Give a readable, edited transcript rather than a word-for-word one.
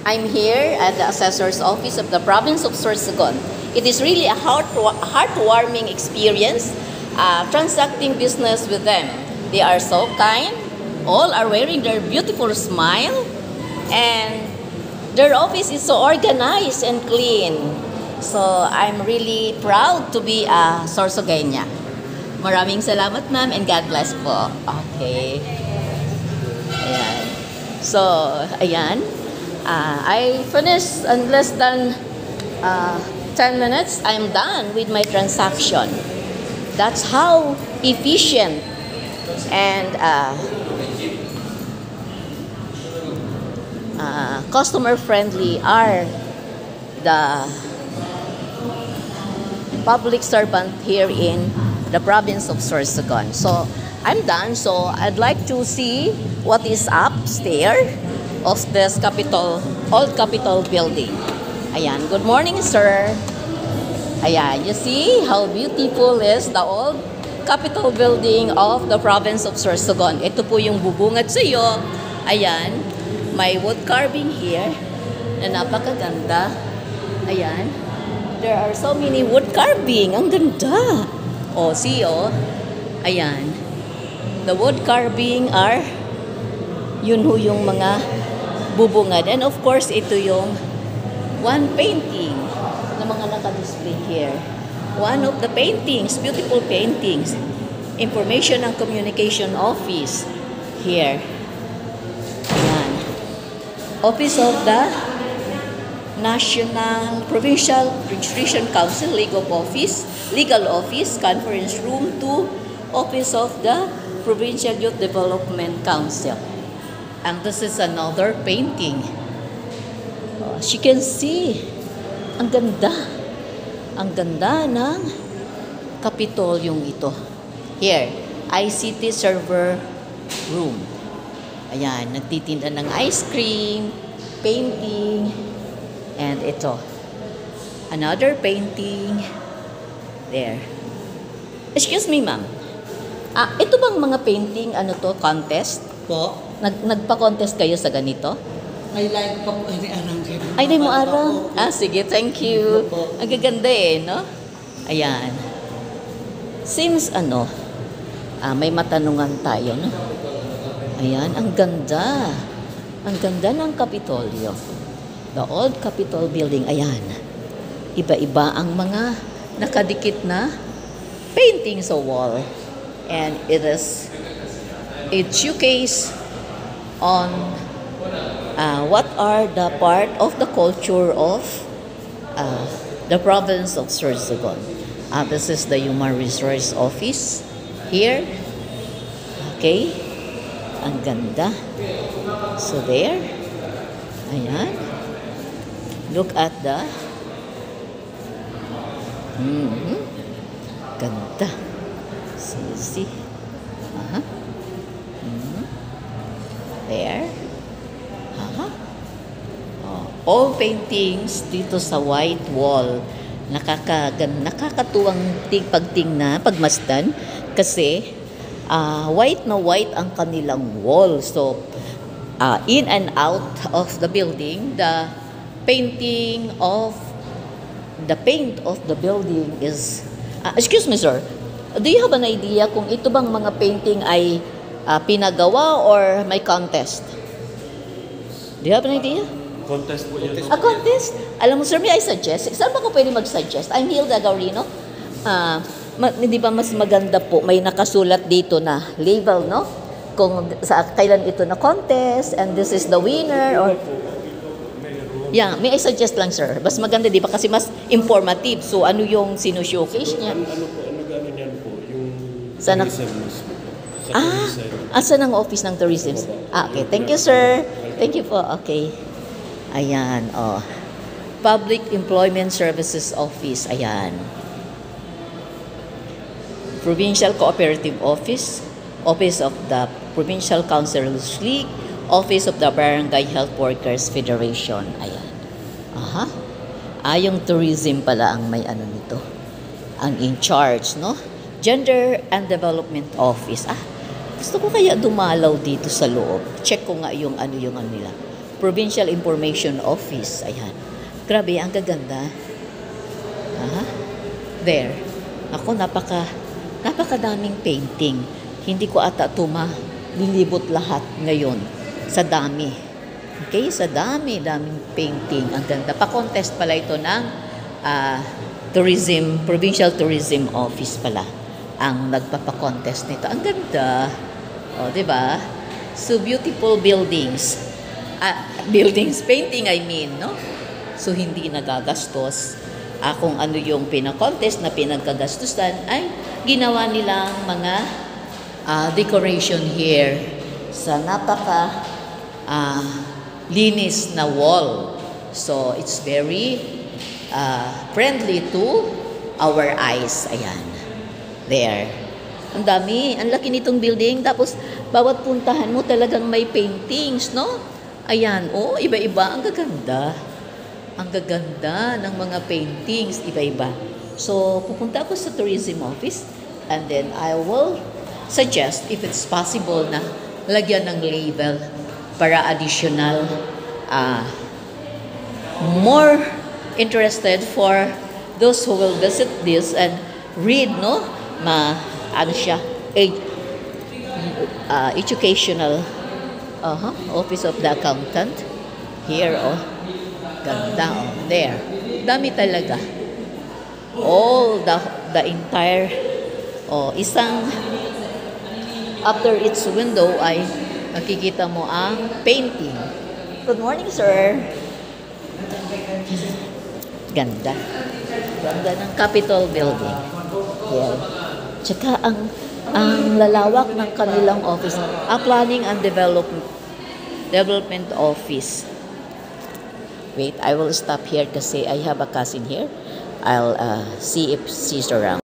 I'm here at the Assessor's Office of the Province of Sorsogon. It is really a heartwarming experience transacting business with them. They are so kind. All are wearing their beautiful smile. And their office is so organized and clean. So I'm really proud to be a Sorsogueña. Maraming salamat, ma'am, and God bless po. Okay. Ayan. So, ayan. I finished in less than 10 minutes. I'm done with my transaction. That's how efficient and customer-friendly are the public servant here in the province of Sorsogon. So, I'm done. So, I'd like to see what is upstairs of this old Capitol building. Ayan, good morning, sir. Ayan, you see how beautiful is the old Capitol building of the province of Sorsogon. Ito po yung bubungad sa iyo. Ayan, may wood carving here na napakaganda. Ayan, there are so many wood carving. Ang ganda. Oh, see, oh. Ayan, the wood carving are yun ho yung mga bubungad. And of course, ito yung one painting na mga naka-display here. One of the paintings, beautiful paintings. Information and Communication Office here. Ayan. Office of the National Provincial Registration Council, Legal Office, Conference Room 2, Office of the Provincial Youth Development Council. And this is another painting. As you can see, ang ganda. Ang ganda ng Kapitolyong ito. Here, ICT server room. Ayan, nagtitinda ng ice cream, painting, and ito. Another painting. There. Excuse me, ma'am. Ito bang mga painting, ano to, contest? Po? Nagpa-contest kayo sa ganito? Ay, like po, ay, arang. Ay, di mo arang? Sige, thank you. Ang gaganda no? Ayan. Since, may matanungan tayo, no? Ayan, ang ganda. Ang ganda ng Kapitolyo. The old Capitol building, ayan. Iba-iba ang mga nakadikit na painting sa wall. And it showcase on what are the part of the culture of the province of Sorsogon. This is the Human Resource Office here. Okay. Ang ganda. So there. Ayan. Look at the ganda. See. There. All paintings dito sa white wall. Nakakatuwang pagmasdan kasi white na white ang kanilang wall. So, in and out of the building, the paint of the building is... excuse me, sir. Do you have an idea kung ito bang mga painting ay pinagawa or may contest? Do you have an idea? Contest po yan. Contest? Alam mo, sir, may I suggest? Saan ba ko pwede mag-suggest? I'm Hilda Gaurino. Hindi ba mas maganda po, may nakasulat dito na label, no? Kung kailan ito na contest, and this is the winner, or... Yeah, may I suggest lang, sir? Mas maganda, di ba? Kasi mas informative. So, ano yung sino-showcase niya? Ano niyan po? Yung Sana... tourism mismo. Saan ang office ng tourism? Okay. Thank you, sir. Thank you po. Okay. Ayan, Public Employment Services Office. Ayan. Provincial Cooperative Office. Office of the Provincial Councilors League. Office of the Barangay Health Workers Federation. Ayan. Yung tourism pala ang may nito. Ang in charge, no? Gender and Development Office. Gusto ko kaya dumalaw dito sa loob. Check ko nga yung nila. Provincial Information Office. Ayan. Grabe, ang gaganda. Aha. There. Ako, napakadaming painting. Hindi ko ata lilibot lahat ngayon. Sa dami. Okay? Sa daming painting. Ang ganda. Pa-contest pala ito ng Provincial Tourism Office pala ang nagpapa-contest nito. Ang ganda. O, diba? So, beautiful buildings. Painting I mean, no? So, hindi nagagastos. Kung ano yung pina-contest na pinagkagastusan ay ginawa nilang mga decoration here sa linis na wall. So, it's very friendly to our eyes. Ayan. There. Ang dami. Ang laki nitong building. Tapos, bawat puntahan mo talagang may paintings, no? Ayan. Oh, iba-iba. Ang gaganda. Ang gaganda ng mga paintings. Iba-iba. So, pupunta ako sa tourism office and then I will suggest if it's possible na lagyan ng label para additional more interested for those who will visit this and read, no? Ano siya? Educational Office of the Accountant. Here, oh. Ganda, oh. There. Dami talaga. All the entire, isang, after its window ay makikita mo ang painting. Good morning, sir. Ganda. Ganda ng Capitol Building. Here. Tsaka ang lalawak ng kanilang office. Planning and Development Office. Wait, I will stop here kasi I have a cousin here. I'll see if she's around.